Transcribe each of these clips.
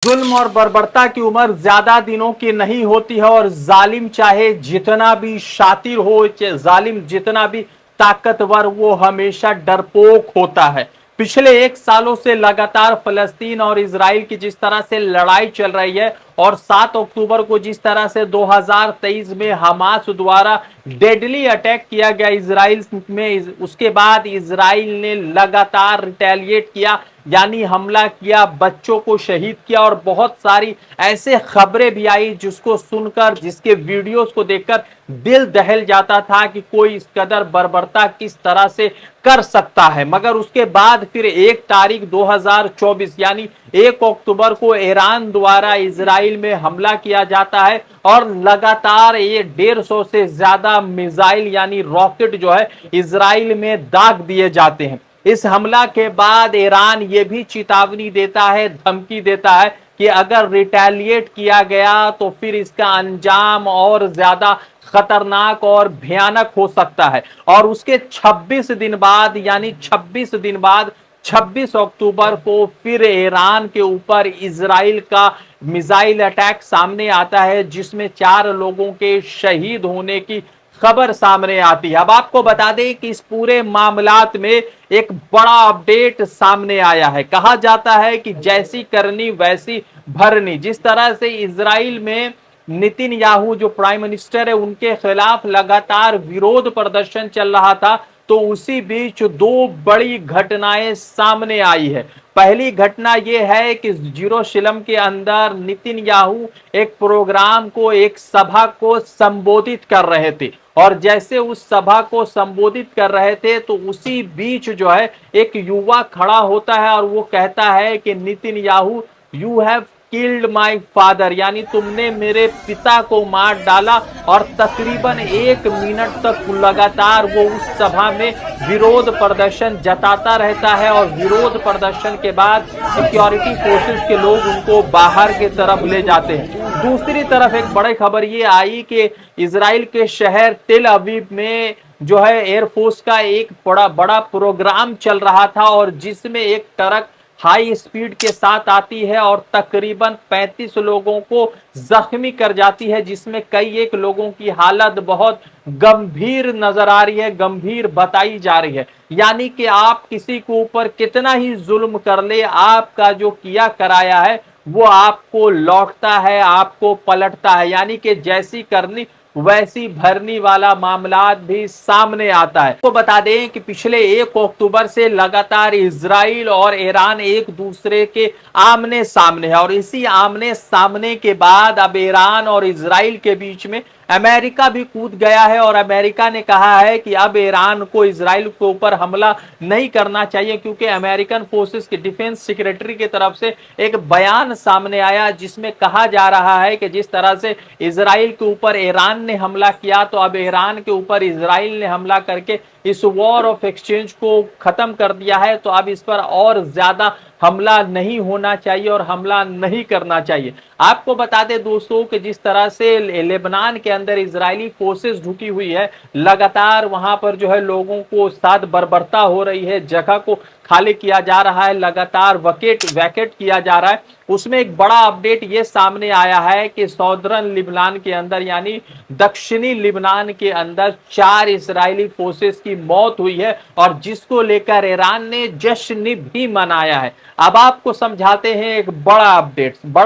जुल्म और बर्बरता की उम्र ज्यादा दिनों की नहीं होती है और जालिम चाहे जितना भी शातिर हो, जालिम जितना भी ताकतवर, वो हमेशा डरपोक होता है। पिछले 1 सालों से लगातार फलस्तीन और इजराइल की जिस तरह से लड़ाई चल रही है और 7 अक्टूबर को जिस तरह से 2023 में हमास द्वारा डेडली अटैक किया गया इजराइल में, उसके बाद इजराइल ने लगातार रिटेलिएट किया, यानी हमला किया, बच्चों को शहीद किया और बहुत सारी ऐसे खबरें भी आई जिसको सुनकर, जिसके वीडियोस को देखकर दिल दहल जाता था कि कोई इस कदर बर्बरता किस तरह से कर सकता है। मगर उसके बाद फिर 1 तारीख 2024 यानी 1 अक्टूबर को ईरान द्वारा इजराइल में हमला किया जाता है और लगातार ये 150 से ज्यादा मिसाइल यानी रॉकेट जो है इजराइल में दाग दिए जाते हैं। इस हमला के बाद ईरान ये भी चेतावनी देता है, धमकी देता है कि अगर रिटेलिएट किया गया तो फिर इसका अंजाम और ज्यादा खतरनाक और भयानक हो सकता है। और उसके 26 दिन बाद यानी 26 दिन बाद 26 अक्टूबर को फिर ईरान के ऊपर इजराइल का मिसाइल अटैक सामने आता है, जिसमें 4 लोगों के शहीद होने की खबर सामने आती है। अब आपको बता दें कि इस पूरे मामलात में एक बड़ा अपडेट सामने आया है। कहा जाता है कि जैसी करनी वैसी भरनी। जिस तरह से इजराइल में नेतन्याहू जो प्राइम मिनिस्टर है, उनके खिलाफ लगातार विरोध प्रदर्शन चल रहा था, तो उसी बीच 2 बड़ी घटनाएं सामने आई है। पहली घटना यह है कि जेरूशलम के अंदर नेतन्याहू एक प्रोग्राम को, एक सभा को संबोधित कर रहे थे और जैसे उस सभा को संबोधित कर रहे थे तो उसी बीच जो है एक युवा खड़ा होता है और वो कहता है कि Netanyahu, you have killed my father, यानी तुमने मेरे पिता को मार डाला। और तकरीबन 1 मिनट तक लगातार वो उस सभा में विरोध प्रदर्शन जताता रहता है और विरोध प्रदर्शन के बाद सिक्योरिटी फोर्सेस के लोग उनको बाहर की तरफ ले जाते हैं। दूसरी तरफ एक बड़ी खबर ये आई कि इजराइल के शहर तेल अवीव में जो है एयरफोर्स का एक बड़ा प्रोग्राम चल रहा था और जिसमें एक ट्रक हाई स्पीड के साथ आती है और तकरीबन 35 लोगों को जख्मी कर जाती है, जिसमें कई एक लोगों की हालत बहुत गंभीर नजर आ रही है, गंभीर बताई जा रही है। यानी कि आप किसी के ऊपर कितना ही जुल्म कर ले, आपका जो किया कराया है वो आपको लौटता है, आपको पलटता है। यानी कि जैसी करनी वैसी भरनी वाला मामला भी सामने आता है। तो बता दें कि पिछले 1 अक्टूबर से लगातार इजराइल और ईरान एक दूसरे के आमने सामने है और इसी आमने सामने के बाद अब ईरान और इजराइल के बीच में अमेरिका भी कूद गया है और अमेरिका ने कहा है कि अब ईरान को इजराइल के ऊपर हमला नहीं करना चाहिए, क्योंकि अमेरिकन फोर्सेस के डिफेंस सेक्रेटरी की तरफ से एक बयान सामने आया जिसमें कहा जा रहा है कि जिस तरह से इजराइल के ऊपर ईरान ने हमला किया, तो अब ईरान के ऊपर इजराइल ने हमला करके इस वॉर ऑफ एक्सचेंज को खत्म कर दिया है। तो अब इस पर और ज्यादा हमला नहीं होना चाहिए और हमला नहीं करना चाहिए। आपको बता दें दोस्तों कि जिस तरह से लेबनान के अंदर इजरायली फोर्सेस ढुकी हुई है, लगातार वहां पर जो है लोगों को साथ बर्बरता हो रही है, जगह को खाली किया जा रहा है, लगातार वैकेट किया जा रहा है। उसमें एक बड़ा अपडेट ये सामने आया है कि सौदर्न लिबनान के अंदर यानी दक्षिणी लिबनान के अंदर 4 इजरायली फोर्सेस की मौत हुई है और जिसको लेकर ईरान ने जश्न भी मनाया है। अब आपको समझाते हैं एक बड़ा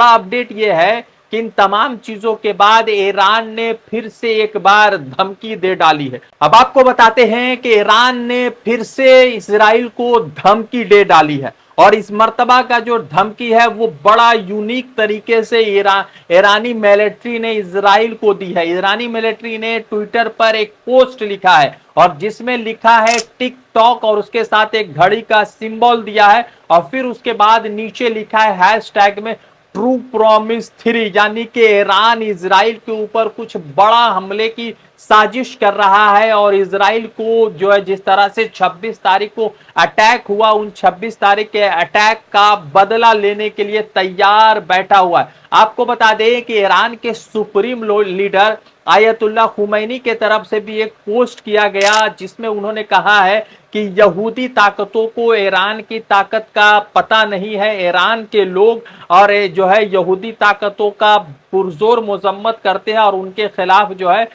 अपडेट यह है कि इन तमाम चीजों के बाद ईरान ने फिर से एक बार धमकी दे डाली है। अब आपको बताते हैं कि ईरान ने फिर से इजराइल को धमकी दे डाली है और इस मर्तबा का जो धमकी है वो बड़ा यूनिक तरीके से ईरानी मिलिट्री ने इजराइल को दी है। ईरानी मिलिट्री ने ट्विटर पर एक पोस्ट लिखा है और जिसमें लिखा है टिक टॉक और उसके साथ एक घड़ी का सिंबल दिया है और फिर उसके बाद नीचे लिखा है हैशटैग में ट्रू प्रॉमिस 3, यानी कि ईरान इजराइल के ऊपर कुछ बड़ा हमले की साजिश कर रहा है और इजराइल को जो है जिस तरह से 26 तारीख को अटैक हुआ, उन 26 तारीख के अटैक का बदला लेने के लिए तैयार बैठा हुआ है। आपको बता दें कि ईरान के सुप्रीम लीडर आयतुल्लाह खुमैनी के तरफ से भी एक पोस्ट किया गया जिसमें उन्होंने कहा है कि यहूदी ताकतों को ईरान की ताकत का पता नहीं है। ईरान के लोग और जो है यहूदी ताकतों का पुरजोर मजम्मत करते हैं और उनके खिलाफ जो है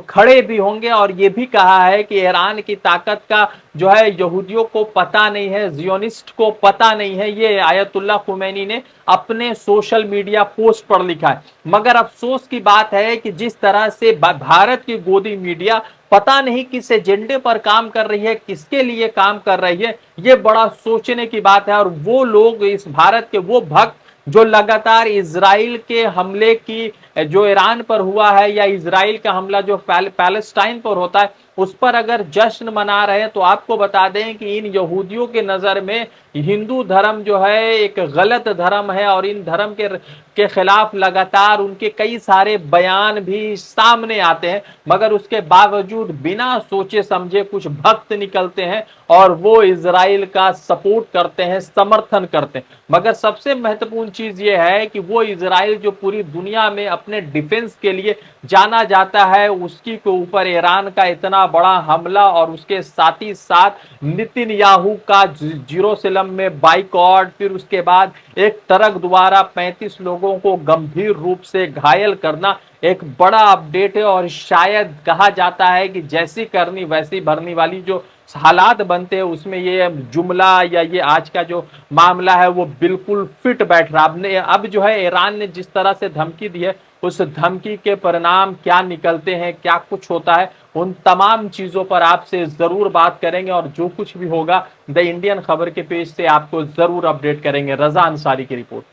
खड़े भी होंगे। और ये भी कहा है कि ईरान की ताकत का जो है यहूदियों को पता नहीं है, जियोनिस्ट को पता नहीं है। ये आयतुल्लाह खुमैनी ने अपने सोशल मीडिया पोस्ट पर लिखा है। मगर अफसोस की बात है कि जिस तरह से भारत की गोदी मीडिया पता नहीं किस एजेंडे पर काम कर रही है, किसके लिए काम कर रही है, ये बड़ा सोचने की बात है। और वो लोग, इस भारत के वो भक्त जो लगातार इजराइल के हमले की जो ईरान पर हुआ है या इजराइल का हमला जो पैलेस्टाइन पर होता है उस पर अगर जश्न मना रहे हैं, तो आपको बता दें कि इन यहूदियों के नजर में हिंदू धर्म जो है एक गलत धर्म है और इन धर्म के खिलाफ लगातार उनके कई सारे बयान भी सामने आते हैं। मगर उसके बावजूद बिना सोचे समझे कुछ भक्त निकलते हैं और वो इजराइल का सपोर्ट करते हैं, समर्थन करते हैं। मगर सबसे महत्वपूर्ण चीज ये है कि वो इजराइल जो पूरी दुनिया में अपने डिफेंस के लिए जाना जाता है, उसकी के ऊपर ईरान का इतना बड़ा हमला और उसके साथ ही साथ नेतन्याहू का जेरूसलम में बाइकॉट, फिर उसके बाद एक ट्रक द्वारा 35 लोगों को गंभीर रूप से घायल करना एक बड़ा अपडेट है। और शायद कहा जाता है कि जैसी करनी वैसी भरनी वाली जो हालात बनते हैं उसमें ये जुमला या ये आज का जो मामला है वो बिल्कुल फिट बैठ रहा। अब जो है ईरान ने जिस तरह से धमकी दी है, उस धमकी के परिणाम क्या निकलते हैं, क्या कुछ होता है, उन तमाम चीजों पर आपसे जरूर बात करेंगे। और जो कुछ भी होगा द इंडियन खबर के पेज से आपको जरूर अपडेट करेंगे। रजा अंसारी की रिपोर्ट।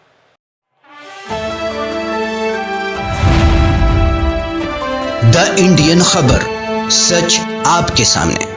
द इंडियन खबर, सच आपके सामने।